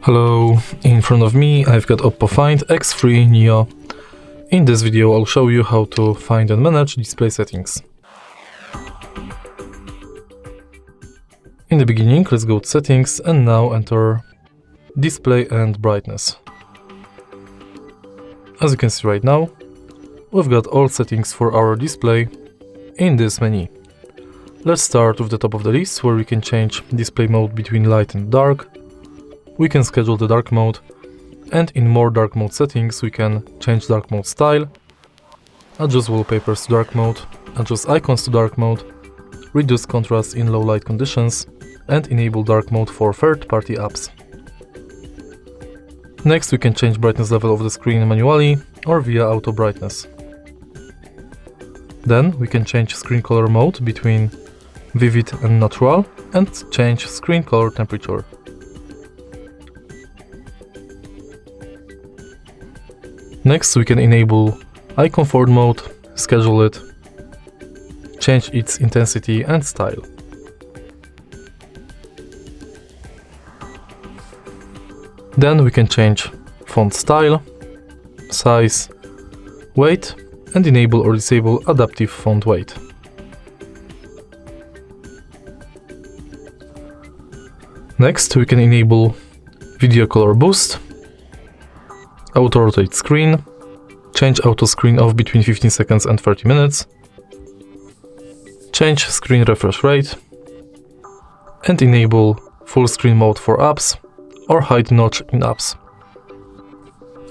Hello, in front of me I've got Oppo Find X3 Neo. In this video I'll show you how to find and manage display settings. In the beginning, let's go to settings and now enter display and brightness. As you can see right now, we've got all settings for our display in this menu. Let's start with the top of the list, where we can change display mode between light and dark. We can schedule the dark mode, and in more dark mode settings we can change dark mode style, adjust wallpapers to dark mode, adjust icons to dark mode, reduce contrast in low light conditions, and enable dark mode for third-party apps. Next, we can change brightness level of the screen manually or via auto brightness. Then we can change screen color mode between vivid and natural, and change screen color temperature. Next, we can enable eye comfort mode, schedule it, change its intensity and style. Then we can change font style, size, weight, and enable or disable adaptive font weight. Next, we can enable video color boost, auto rotate screen, change auto screen off between 15 seconds and 30 minutes, change screen refresh rate, and enable full screen mode for apps or hide notch in apps.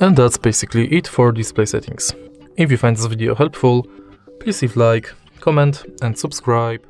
And that's basically it for display settings. If you find this video helpful, please leave a like, comment and subscribe.